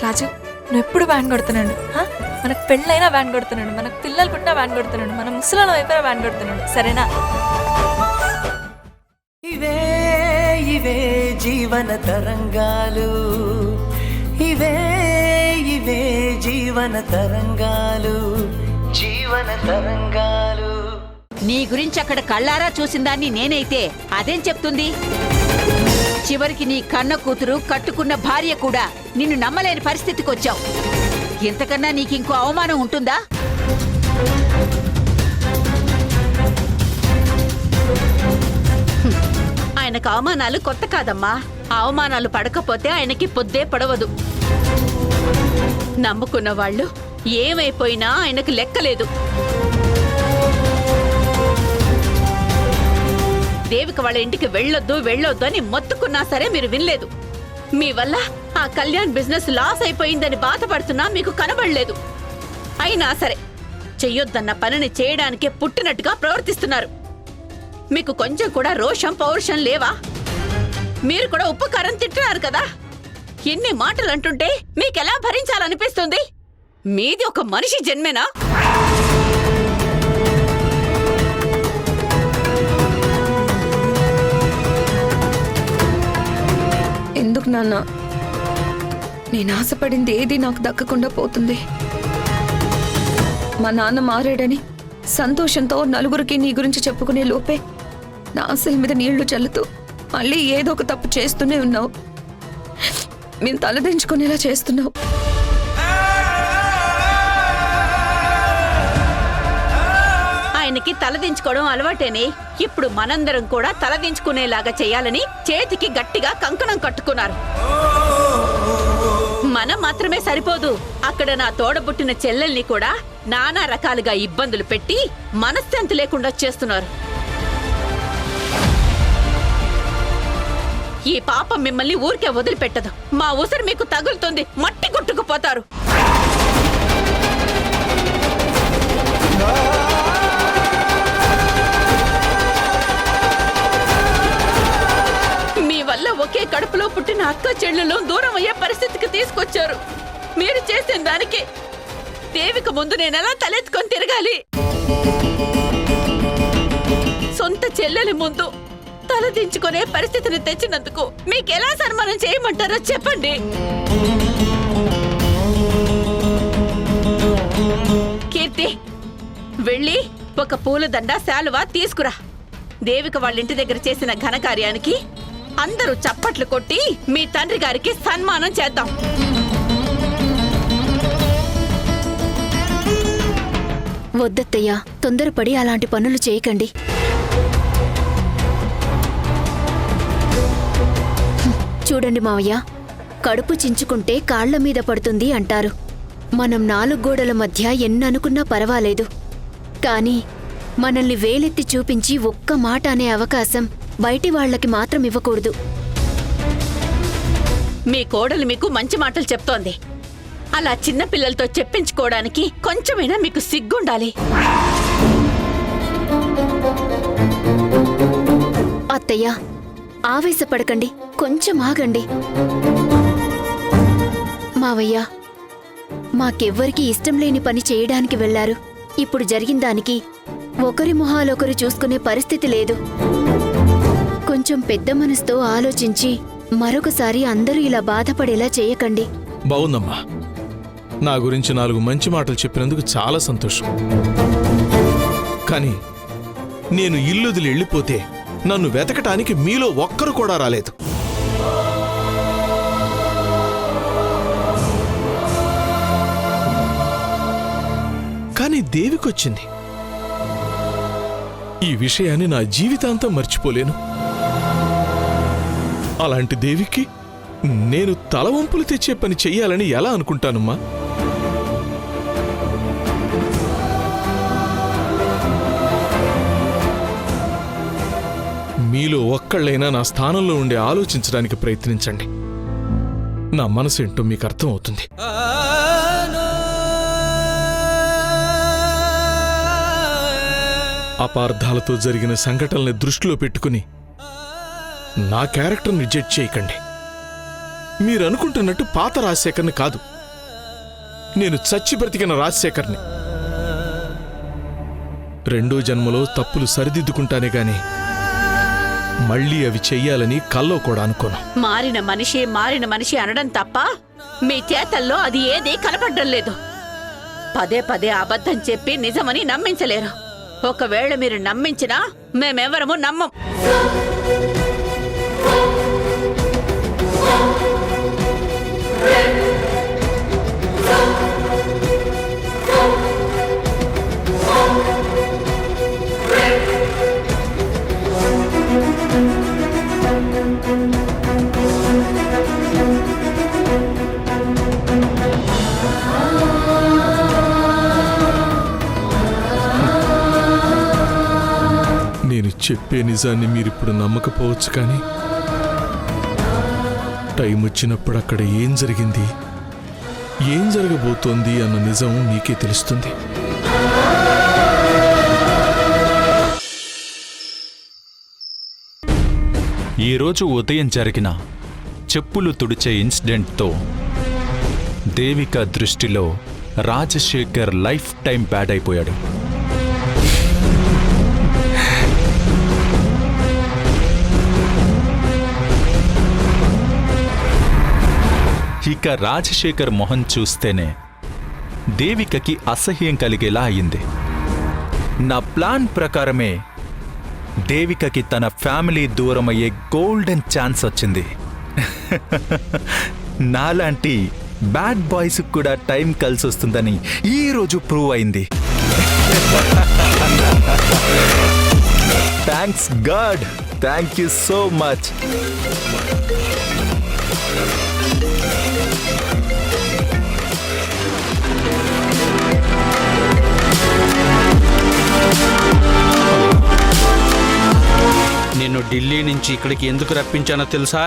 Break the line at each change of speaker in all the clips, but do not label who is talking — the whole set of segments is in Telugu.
రాజు నువ్వు ఎప్పుడు వ్యాన్ కొడుతున్నాడు, మనకు పెళ్ళైనా వ్యాన్ కొడుతున్నాడు, మనకు పిల్లలు పుట్టినా వ్యాన్ కొడుతున్నాడు, మన ముసలాళ్ళం అయిపోయినా వ్యాన్ కొడుతున్నాడు, సరేనా?
ఇవే ఇవే జీవన తరంగాలు, ఇవే ఇవే జీవన తరంగాలు, జీవన తరంగాలు.
నీ గురించి అక్కడ కళ్ళారా చూసిందాన్ని నేనైతే అదేం చెప్తుంది? చివరికి నీ కన్న కూతురు కట్టుకున్న భార్య కూడా నిన్ను నమ్మలేని పరిస్థితికొచ్చావు. ఇంతకన్నా నీకింకో అవమానం ఉంటుందా? ఆయనకు అవమానాలు కొత్త కాదమ్మా. అవమానాలు పడకపోతే ఆయనకి పొద్దే పడవదు. నమ్ముకున్న వాళ్ళు ఏమైపోయినా ఆయనకు లెక్కలేదు. దేవిక వాళ్ళ ఇంటికి వెళ్ళొద్దు అని మొత్తుకున్నా సరే మీరు వినలేదు. మీ వల్ల ఆ కళ్యాణ్ బిజినెస్ లాస్ అయిపోయిందని బాధపడుతున్నా మీకు కనబడలేదు. అయినా సరే చెయ్యొద్దన్న పనిని చేయడానికే పుట్టినట్టుగా ప్రవర్తిస్తున్నారు. మీకు కొంచెం కూడా రోషం పౌరుషం లేవా? మీరు కూడా ఉపకారం తింటున్నారు కదా. ఎన్ని మాటలు అంటుంటే మీకెలా భరించాలనిపిస్తుంది? మీది ఒక మనిషి జన్మేనా?
ఎందుకు నాన్న, నేను ఆశపడింది ఏది నాకు దక్కకుండా పోతుంది. మా నాన్న మారాడని సంతోషంతో నలుగురికి నీ గురించి చెప్పుకునే లోపే నా ఆశల మీద నీళ్లు చల్లుతూ మళ్ళీ ఏదో ఒక తప్పు చేస్తూనే ఉన్నావు. మేము తలదించుకునేలా చేస్తున్నావు.
ఆయనకి తలదించుకోవడం అలవాటేనే. ఇప్పుడు మనందరం కూడా తలదించుకునేలాగా చేయాలని చేతికి గట్టిగా కంకణం కట్టుకున్నారు. మనం మాత్రమే సరిపోదు, అక్కడ నా తోడబుట్టిన చెల్లెల్ని కూడా నానా రకాలుగా ఇబ్బందులు పెట్టి మనశ్శాంతి లేకుండా చేస్తున్నారు. ఈ పాపం మిమ్మల్ని ఊరికే వదిలిపెట్టదు. మా ఊసరి మీకు తగులుతుంది, మట్టి కొట్టుకుపోతారు. మీ వల్ల ఒకే కడుపులో పుట్టిన అక్క చెల్లెలు దూరం అయ్యే పరిస్థితికి తీసుకొచ్చారు. మీరు చేసిన దానికి దేవిక ముందు నేనెలా తలెత్తుకొని తిరగాలి? సొంత చెల్లెలి ముందు తలదించుకునే పరిస్థితిని తెచ్చినందుకు మీకెలా సన్మానం చేయమంటారో చెప్పండి. కీర్తి, వెళ్ళి ఒక పూలదండ శాలువా తీసుకురా. దేవిక వాళ్ళింటి దగ్గర చేసిన ఘనకార్యానికి అందరూ చప్పట్లు కొట్టి మీ తండ్రి గారికి సన్మానం చేద్దాం.
వద్దత్తయ్యా, తొందరపడి అలాంటి పనులు చేయకండి. చూడండి మావయ్య, కడుపు చించుకుంటే కాళ్ల మీద పడుతుంది అంటారు. మనం 4 గోడల మధ్య ఎన్ననుకున్నా పర్వాలేదు, కానీ మనల్ని వేలెత్తి చూపించి ఒక్క మాట అనే అవకాశం బయటి వాళ్లకి మాత్రం ఇవ్వకూడదు.
మీ కోడలు మీకు మంచి మాటలు చెప్తోంది. అలా చిన్న పిల్లలతో చెప్పించుకోవడానికి కొంచెమైనా మీకు సిగ్గుండాలి.
అత్తయ్య, ఆవేశపడకండి, కొంచెం ఆగండి. మావయ్య, మాకెవ్వరికీ ఇష్టం లేని పని చేయడానికి వెళ్లారు. ఇప్పుడు జరిగిందానికి ఒకరి మొహాలొకరు చూసుకునే పరిస్థితి లేదు. కొంచెం పెద్ద మనసుతో ఆలోచించి మరొకసారి అందరూ ఇలా బాధపడేలా చేయకండి.
బావుందమ్మా, నా గురించి 4 మంచి మాటలు చెప్పినందుకు చాలా సంతోషం. కానీ నేను ఇల్లుదిలి వెళ్ళిపోతే నన్ను వెతకటానికి మీలో ఒక్కరు కూడా రాలేదు. కానీ దేవికొచ్చింది. ఈ విషయాన్ని నా జీవితాంతం మర్చిపోలేను. అలాంటి దేవికి నేను తలవంపులు తెచ్చే పని చెయ్యాలని ఎలా అనుకుంటానమ్మా? మీలో ఒక్కళ్ళైనా నా స్థానంలో ఉండి ఆలోచించడానికి ప్రయత్నించండి. నా మనసేంటో మీకు అర్థం అవుతుంది. అపార్థాలతో జరిగిన సంఘటనల్ని దృష్టిలో పెట్టుకుని నా క్యారెక్టర్ని జడ్జ్ చేయకండి. మీరనుకుంటున్నట్టు పాత రాజశేఖర్ని కాదు. నేను చచ్చి బ్రతికిన రాజశేఖర్ని. రెండో జన్మలో తప్పులు సరిదిద్దుకుంటానే గాని మళ్ళీ అవి చెయ్యాలని కల్లో కూడా అనుకోను.
మారిన మనిషి అనడం తప్ప మీ చేతల్లో అది ఏదీ కనపడ్డం లేదు. పదే పదే అబద్ధం చెప్పి నిజమని నమ్మించలేరు. ఒకవేళ మీరు నమ్మించినా మేమెవరము నమ్మం.
నేను చెప్పే నిజాన్ని మీరిప్పుడు నమ్మకపోవచ్చు, కానీ టైం వచ్చినప్పుడు అక్కడ ఏం జరిగింది, ఏం జరగబోతోంది అన్న నిజం మీకే తెలుస్తుంది.
ఈరోజు ఉదయం జరిగిన చెప్పులు తుడిచే ఇన్సిడెంట్తో దేవిక దృష్టిలో రాజశేఖర్ లైఫ్ టైం బ్యాడ్ అయిపోయాడు. ఇక రాజశేఖర్ మొహం చూస్తేనే దేవికకి అసహ్యం కలిగేలా అయింది. నా ప్లాన్ ప్రకారమే దేవికకి తన ఫ్యామిలీ దూరమయ్యే గోల్డెన్ ఛాన్స్ వచ్చింది. నాలాంటి బ్యాడ్ బాయ్స్ కూడా టైం కలిసి వస్తుందని ఈరోజు ప్రూవ్ అయింది. Thanks God, thank you so much.
నిన్ను ఢిల్లీ నుంచి ఇక్కడికి ఎందుకు రప్పించానో తెలుసా?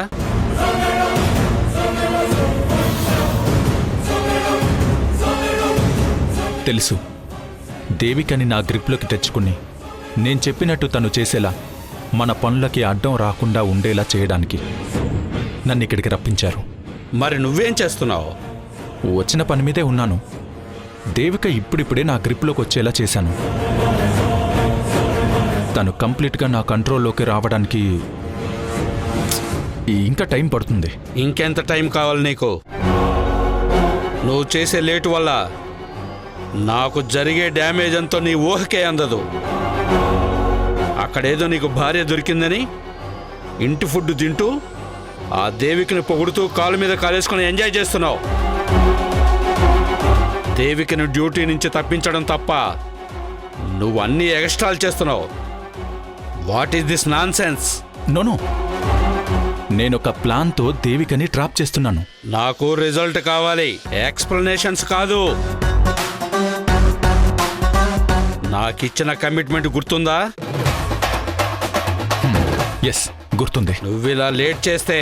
తెలుసు. దేవికని నా గ్రిప్లోకి తెచ్చుకుని నేను చెప్పినట్టు తను చేసేలా, మన పనులకి అడ్డం రాకుండా ఉండేలా చేయడానికి నన్ను ఇక్కడికి రప్పించారు.
మరి నువ్వేం చేస్తున్నావు?
వచ్చిన పని మీదే ఉన్నాను. దేవిక ఇప్పుడిప్పుడే నా గ్రిప్లోకి వచ్చేలా చేశాను. తను కంప్లీట్గా నా కంట్రోల్లోకి రావడానికి ఇంకా టైం పడుతుంది.
ఇంకెంత టైం కావాలి నీకు? నువ్వు చేసే లేటు వల్ల నాకు జరిగే డ్యామేజ్ అంతా నీ ఊహకే అందదు. అక్కడేదో నీకు భార్య దొరికిందని ఇంటి ఫుడ్ తింటూ ఆ దేవికని పొగుడుతూ కాలు మీద కాలేసుకుని ఎంజాయ్ చేస్తున్నావు. దేవికని డ్యూటీ నుంచి తప్పించడం తప్ప నువ్వు అన్ని ఎక్స్ట్రాలు చేస్తున్నావు. What is this non sense?
No no, నేనొక ప్లాన్తో దేవికని ట్రాప్ చేస్తున్నాను.
నాకు రిజల్ట్ కావాలి, ఎక్స్ప్లెనేషన్స్ కాదు. నాకిచ్చిన కమిట్మెంట్ గుర్తుందా?
ఎస్, గుర్తుంది.
నువ్విలా లేట్ చేస్తే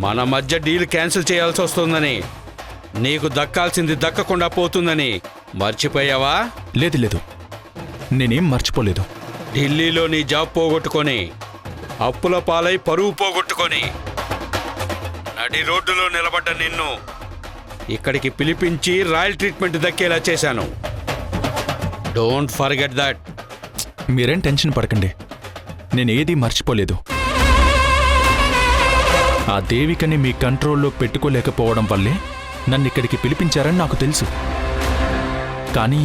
మన మధ్య డీల్ క్యాన్సిల్ చేయాల్సి వస్తుందని, నీకు దక్కాల్సింది దక్కకుండా పోతుందని మర్చిపోయావా?
లేదు లేదు, నేనేం మర్చిపోలేదు.
ఢిల్లీలో నీ జాబ్ పోగొట్టుకొని, అప్పుల పాలై పరువు పోగొట్టుకొని, నడి రోడ్డులో నిలబడ్డ నిన్ను ఇక్కడికి పిలిపించి రాయల్ ట్రీట్మెంట్ దక్కేలా చేశాను. Don't forget that.
మీరేం టెన్షన్ పడకండి, నేనేదీ మర్చిపోలేదు. ఆ దేవికని మీ కంట్రోల్లో పెట్టుకోలేకపోవడం వల్లే నన్ను ఇక్కడికి పిలిపించారని నాకు తెలుసు. కానీ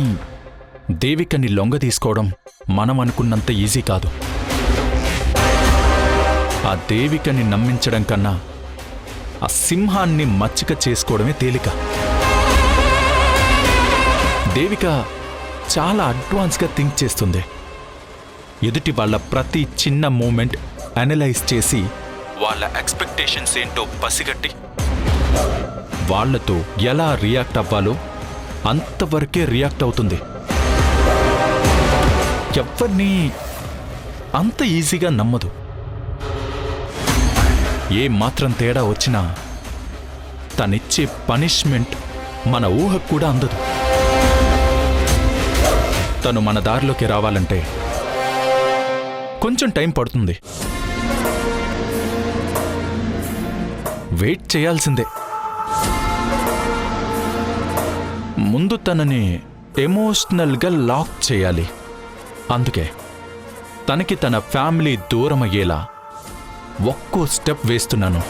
దేవికని లొంగ తీసుకోవడం మనం అనుకున్నంత ఈజీ కాదు. ఆ దేవికని నమ్మించడం కన్నా ఆ సింహాన్ని మచ్చిక చేసుకోవడమే తేలిక. దేవిక చాలా అడ్వాన్స్గా థింక్ చేస్తుంది. ఎదుటి వాళ్ళ ప్రతి చిన్న మూమెంట్ అనలైజ్ చేసి వాళ్ళ ఎక్స్పెక్టేషన్స్ ఏంటో పసిగట్టి వాళ్లతో ఎలా రియాక్ట్ అవ్వాలో అంతవరకే రియాక్ట్ అవుతుంది. ఎవ్వరినీ అంత ఈజీగా నమ్మదు. ఏ మాత్రం తేడా వచ్చినా తనిచ్చే పనిష్మెంట్ మన ఊహకు కూడా అందదు. తను మన దారిలోకి రావాలంటే కొంచెం టైం పడుతుంది. వెయిట్ చేయాల్సిందే. ముందు తనని ఎమోషనల్గా లాక్ చేయాలి. అందుకే తనకి తన ఫ్యామిలీ దూరం అయ్యేలా ఒక్కో స్టెప్ వేస్తున్నాను.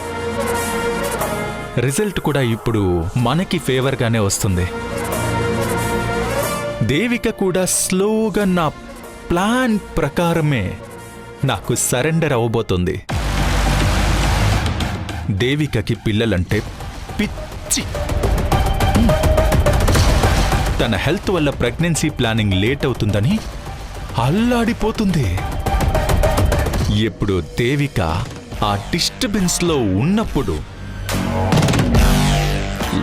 రిజల్ట్ కూడా ఇప్పుడు మనకి ఫేవర్గానే వస్తుంది. దేవిక కూడా స్లోగా నా ప్లాన్ ప్రకారమే నాకు సరెండర్ అవ్వబోతుంది. దేవికకి పిల్లలంటే పిచ్చి. తన హెల్త్ వల్ల ప్రెగ్నెన్సీ ప్లానింగ్ లేట్ అవుతుందని అల్లాడిపోతుంది. ఎప్పుడు దేవిక ఆ డిస్టర్బెన్స్లో ఉన్నప్పుడు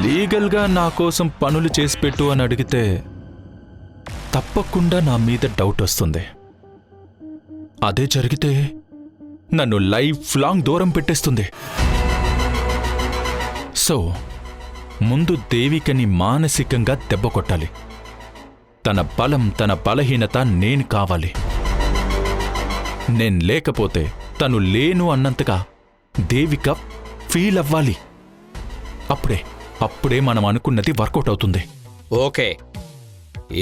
లీగల్గా నా కోసం పనులు చేసి పెట్టు అని అడిగితే తప్పకుండా నా మీద డౌట్ వస్తుంది. అదే జరిగితే నన్ను లైఫ్ లాంగ్ దూరం పెట్టేస్తుంది. సో ముందు దేవికని మానసికంగా దెబ్బ కొట్టాలి. తన బలం, తన బలహీనత నేను కావాలి. నేను లేకపోతే తను లేను అన్నంతగా దేవిక ఫీల్ అవ్వాలి. అప్పుడే మనం అనుకున్నది వర్కౌట్ అవుతుంది.
ఓకే,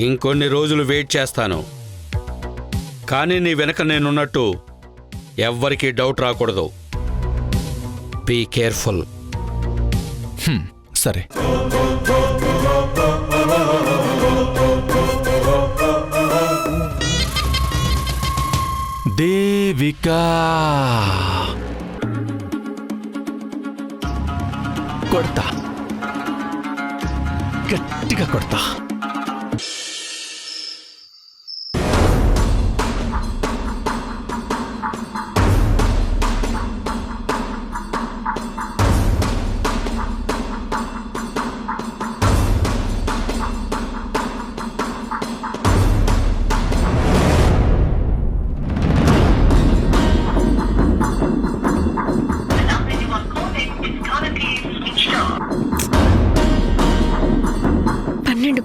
ఇంకొన్ని రోజులు వెయిట్ చేస్తాను. కానీ నీ వెనక నేనున్నట్టు ఎవ్వరికీ డౌట్ రాకూడదు. Be careful.
సరే. దేవికా కొడతా, గట్టిగా కొడతా.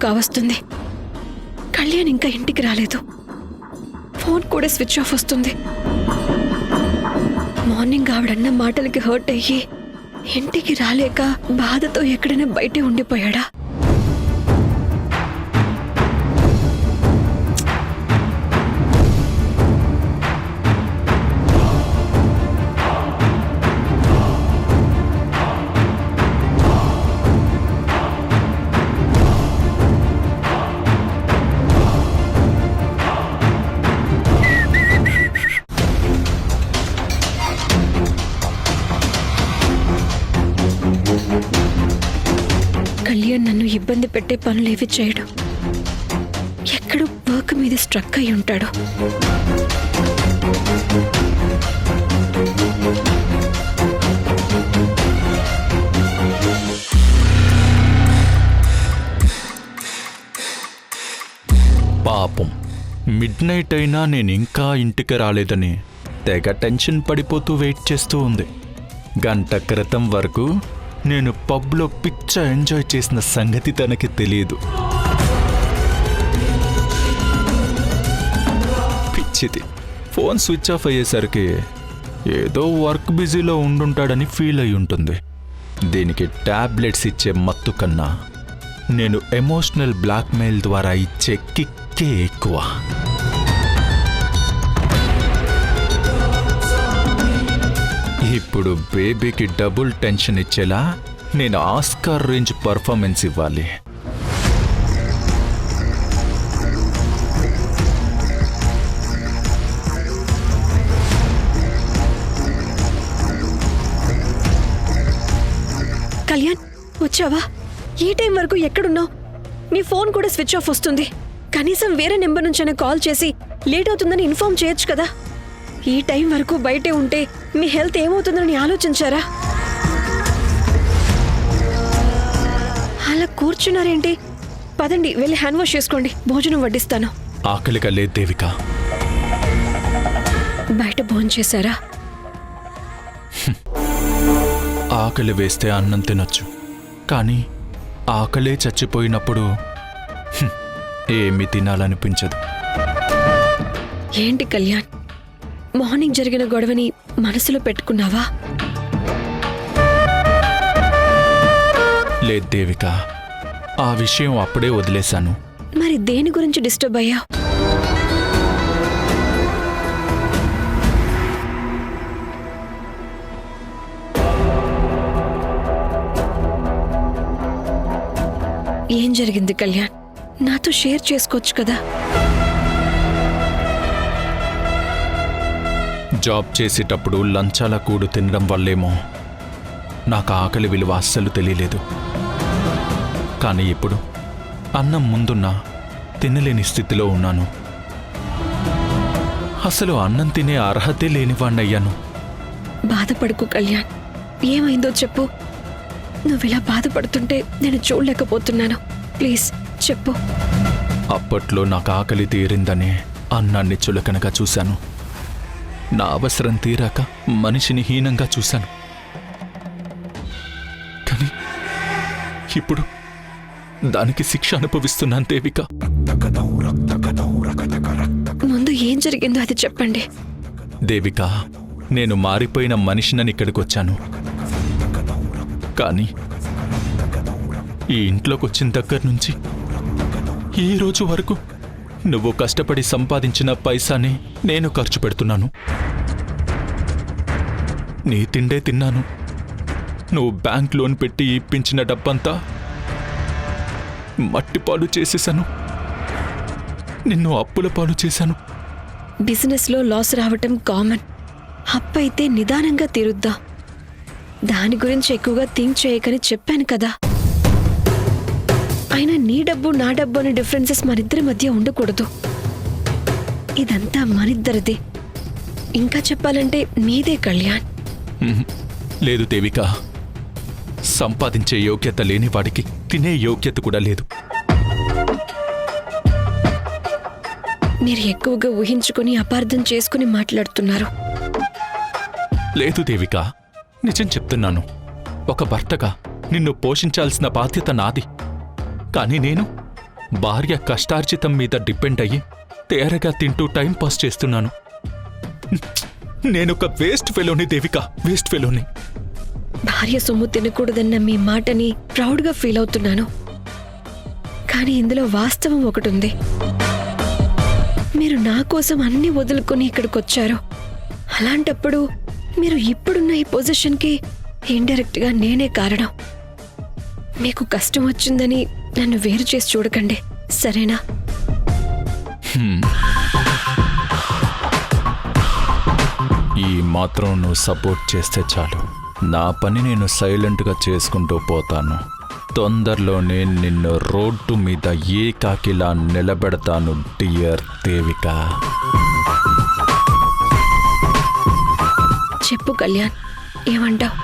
కావస్తుంది. కళ్యాణ్ ఇంకా ఇంటికి రాలేదు. ఫోన్ కూడా స్విచ్ ఆఫ్ వస్తుంది. మార్నింగ్ ఆవిడన్న మాటలకి హర్ట్ అయ్యి ఇంటికి రాలేక బాధతో ఎక్కడైనా బయటే ఉండిపోయాడా? కళ్యాణ్ నన్ను ఇబ్బంది పెట్టే పనులేవి చేయడు. ఎక్కడో వర్క్ మీద స్ట్రక్ అయి ఉంటాడు.
పాపం, మిడ్ నైట్ అయినా నేనింకా ఇంటికి రాలేదని తెగ టెన్షన్ పడిపోతూ వెయిట్ చేస్తూ ఉంది. గంట క్రితం వరకు నేను పబ్లో పిచ్చ ఎంజాయ్ చేసిన సంగతి తనకి తెలియదు. పిచ్చిది. ఫోన్ స్విచ్ ఆఫ్ అయ్యేసరికి ఏదో వర్క్ బిజీలో ఉండుంటాడని ఫీల్ అయి ఉంటుంది. దీనికి టాబ్లెట్స్ ఇచ్చే మత్తు కన్నా నేను ఎమోషనల్ బ్లాక్మెయిల్ ద్వారా ఇచ్చే కిక్కే ఎక్కువ. ఇప్పుడు బేబీకి డబుల్ టెన్షన్ ఇచ్చేలా నేను ఆస్కార్ రేంజ్ పర్ఫార్మెన్స్ ఇవ్వాలి.
కళ్యాణ్, వచ్చావా? ఈ టైం వరకు ఎక్కడున్నావు? నీ ఫోన్ కూడా స్విచ్ ఆఫ్ వస్తుంది. కనీసం వేరే నెంబర్ నుంచైనా కాల్ చేసి లేట్ అవుతుందని ఇన్ఫార్మ్ చేయొచ్చు కదా. ఈ టైం వరకు బయటే ఉంటే మీ హెల్త్ ఏమవుతుందని ఆలోచించారా? అలా కూర్చున్నారేంటి? పదండి, వెళ్ళి హ్యాండ్ వాష్ చేసుకోండి. భోజనం వడ్డిస్తాను.
ఆకలిగా లేదు దేవిక.
బయట భోజనం చేశారా?
ఆకలి వేస్తే అన్నం తినొచ్చు, కానీ ఆకలే చచ్చిపోయినప్పుడు ఏమీ తినాలనిపించదు.
ఏంటి కళ్యాణ్, మార్నింగ్ జరిగిన గొడవని మనసులో పెట్టుకున్నావా?
లేదు దేవిక, ఆ విషయం అప్పుడే వదిలేశాను.
మరి దేని గురించి డిస్టర్బ్ అయ్యావు? ఏం జరిగింది కళ్యాణ్? నాతో షేర్ చేసుకోవచ్చు కదా.
జాబ్ చేసేటప్పుడు లంచాల కూడు తినడం వల్లేమో నాకు ఆకలి విలువ అస్సలు తెలియలేదు. కానీ ఇప్పుడు అన్నం ముందున్నా తినలేని స్థితిలో ఉన్నాను. అసలు అన్నం తినే అర్హతే లేనివాణ్ణయ్యాను.
బాధపడుకు కళ్యాణ్. ఏమైందో చెప్పు. నువ్విలా బాధపడుతుంటే నేను చూడలేకపోతున్నాను. ప్లీజ్ చెప్పు.
అప్పట్లో నాకు ఆకలి తీరిందనే అన్నాన్ని చులకనగా చూశాను. నా అవసరం తీరాక మనిషిని హీనంగా చూశాను. కానీ ఇప్పుడు దానికి శిక్ష అనుభవిస్తున్నాను దేవిక.
ముందు ఏం జరిగిందో అది చెప్పండి.
దేవిక, నేను మారిపోయిన మనిషినని ఇక్కడికొచ్చాను. కానీ ఈ ఇంట్లోకొచ్చిన దగ్గర నుంచి ఈ రోజు వరకు నువ్వు కష్టపడి సంపాదించిన పైసాని నేను ఖర్చు పెడుతున్నాను. నీ తిండే తిన్నాను. నువ్వు బ్యాంక్ లోన్ పెట్టి ఇప్పించిన డబ్బంతా మట్టిపాలు చేసేశాను. నిన్ను అప్పుల పాలు చేశాను.
బిజినెస్లో లాస్ రావటం కామన్. అప్పైతే నిదానంగా తీరుద్దా. దాని గురించి ఎక్కువగా థింక్ చేయకని చెప్పాను కదా. అయినా నీ డబ్బు నా డబ్బు అనే డిఫరెన్సెస్ మనిద్దరి మధ్య ఉండకూడదు. ఇదంతా మనిద్దరిదే. ఇంకా చెప్పాలంటే మీదే కళ్యాణ్.
లేదు దేవిక, సంపాదించే యోగ్యత లేని వాడికి తినే యోగ్యత కూడా లేదు.
మీరు ఎక్కువగా ఊహించుకుని అపార్థం చేసుకుని మాట్లాడుతున్నారు.
లేదు దేవిక, నిజం చెప్తున్నాను. ఒక భర్తగా నిన్ను పోషించాల్సిన బాధ్యత నాది. కానీ నేను భార్య కష్టార్జితం మీద డిపెండ్ అయ్యి తేరగా తింటూ టైం పాస్ చేస్తున్నాను. నేనొక వేస్ట్ ఫెలోని దేవిక, వేస్ట్ ఫెలోని.
భార్య సొమ్ము తినకూడదన్న మీ మాటని ప్రౌడ్గా ఫీల్ అవుతున్నాను. కానీ ఇందులో వాస్తవం ఒకటుంది. మీరు నా కోసం అన్ని వదులుకొని ఇక్కడికొచ్చారు. అలాంటప్పుడు మీరు ఇప్పుడున్న ఈ పొజిషన్కి ఇండైరెక్ట్గా నేనే కారణం. మీకు కష్టం వచ్చిందని నన్ను వేరు చేసి చూడకండి, సరేనా?
ఈ మాత్రం నువ్వు సపోర్ట్ చేస్తే చాలు. నా పని నేను సైలెంట్గా చేసుకుంటూ పోతాను. తొందరలోనే నిన్ను రోడ్డు మీద ఏకాకిలా నిలబెడతాను డియర్ దేవిక.
చెప్పు కళ్యాణ్, ఏమంటావ్?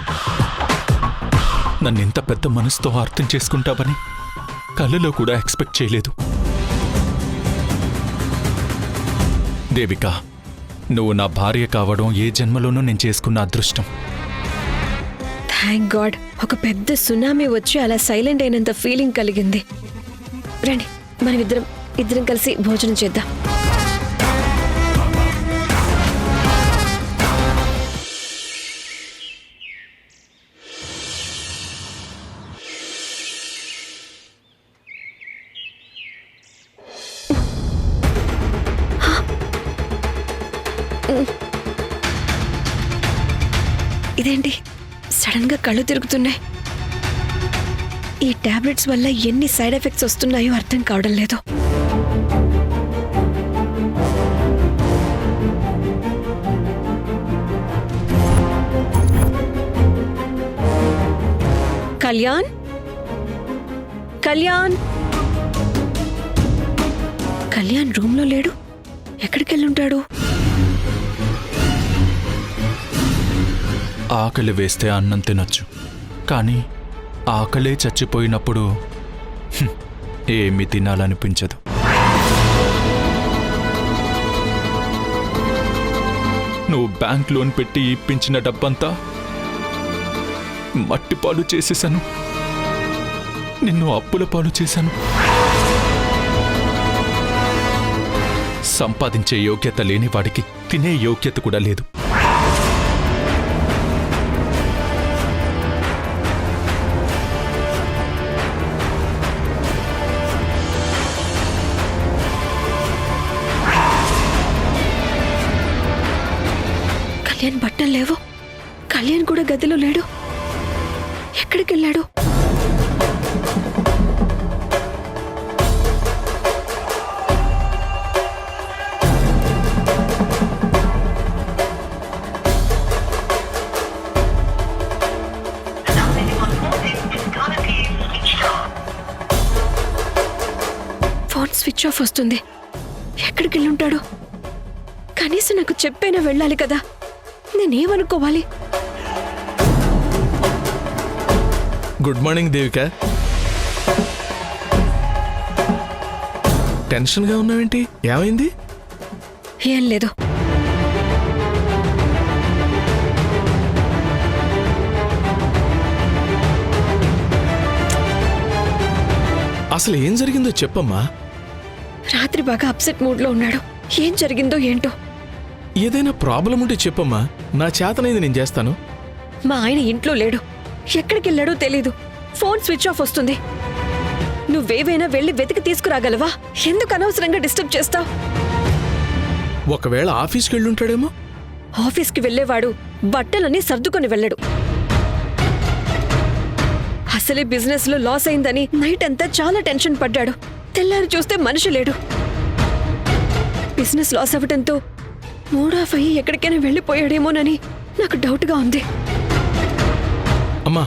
నన్నింత పెద్ద మనసుతో అర్థం చేసుకుంటావని కళ్ళలో కూడా ఎక్స్పెక్ట్ చేయలేదు దేవిక. నువ్వు నా భార్య కావడం ఏ జన్మలోనూ నేను చేసుకున్న అదృష్టం.
Thank God. ఒక పెద్ద సునామీ వచ్చి అలా సైలెంట్ అయినంత ఫీలింగ్ కలిగింది. రండి, మనం ఇద్దరం కలిసి భోజనం చేద్దాం. ఇదేంటి సడన్ గా కళ్ళు తిరుగుతున్నాయి? ఈ టాబ్లెట్స్ వల్ల ఎన్ని సైడ్ ఎఫెక్ట్స్ వస్తున్నాయో అర్థం కావడం లేదు. కళ్యాణ్, కళ్యాణ్, కళ్యాణ్ రూమ్ లో లేడు. ఎక్కడికి వెళ్ళుంటాడు?
ఆకలి వేస్తే అన్నం తినొచ్చు, కానీ ఆకలే చచ్చిపోయినప్పుడు ఏమీ తినాలనిపించదు. నువ్వు బ్యాంక్ లోన్ పెట్టి ఇప్పించిన డబ్బంతా మట్టిపాలు చేసేశాను. నిన్ను అప్పుల పాలు చేశాను. సంపాదించే యోగ్యత లేని వాడికి తినే యోగ్యత కూడా లేదు.
గదిలో లేడు. ఎక్కడికి వెళ్ళాడు? ఫోన్ స్విచ్ ఆఫ్ వస్తుంది. ఎక్కడికి వెళ్ళుంటాడు? కనీసం నాకు చెప్పైనా వెళ్ళాలి కదా. నేనేమనుకోవాలి?
Good morning Devika. టెన్షన్గా ఉన్నావేంటి? ఏమైంది?
ఏం లేదు.
అసలు ఏం జరిగిందో చెప్పమ్మా.
రాత్రి బాగా అప్సెట్ మూడ్లో ఉన్నాడు. ఏం జరిగిందో ఏంటో.
ఏదైనా ప్రాబ్లం ఉంటే చెప్పమ్మా, నా చేతనైంది నేను చేస్తాను.
మా ఆయన ఇంట్లో లేడు. ఎక్కడికి వెళ్ళాడో తెలీదు. ఫోన్ స్విచ్ ఆఫ్ వస్తుంది. నువ్వేవైనా వెళ్ళి వెతికి తీసుకురాగలవా? ఎందుకు అనవసరంగా డిస్టర్బ్ చేస్తావు?
ఒకవేళ ఆఫీస్కి వెళ్ళుంటాడేమో.
ఆఫీస్కి వెళ్ళేవాడు బట్టలన్నీ సర్దుకొని వెళ్ళడు. అసలే బిజినెస్ లో లాస్ అయిందని నైట్ అంతా చాలా టెన్షన్ పడ్డాడు. తెల్లారి చూస్తే మనిషి లేడు. బిజినెస్ లాస్ అవ్వడంతో మూడ్ ఆఫ్ అయ్యి ఎక్కడికైనా వెళ్ళిపోయాడేమోనని నాకు డౌట్గా ఉంది.
అమ్మా,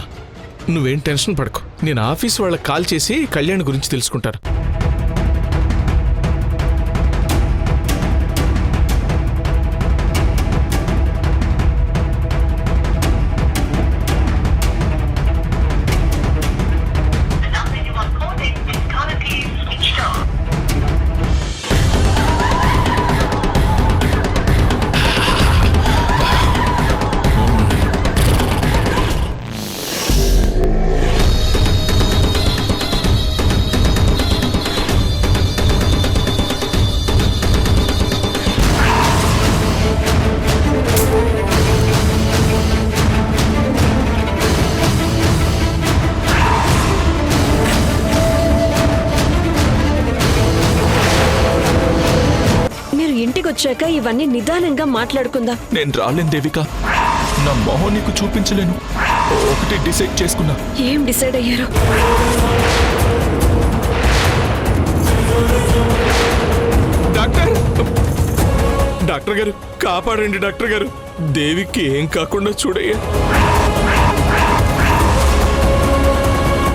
నువ్వేం టెన్షన్ పడకు. నేను ఆఫీస్ వాళ్ళకి కాల్ చేసి కళ్యాణ్ గురించి తెలుసుకుంటాను.
వచ్చాక ఇవన్నీ నిదానంగా మాట్లాడుకుందాం.
నేను రాలేను దేవిక. నా మొహం నీకు చూపించలేను. ఒకటి డిసైడ్ చేసుకున్నా.
ఏం డిసైడ్ అయ్యారు?
డాక్టర్ డాక్టర్ గారు కాపాడండి. డాక్టర్ గారు, దేవికి ఏం కాకుండా చూడయ్యా.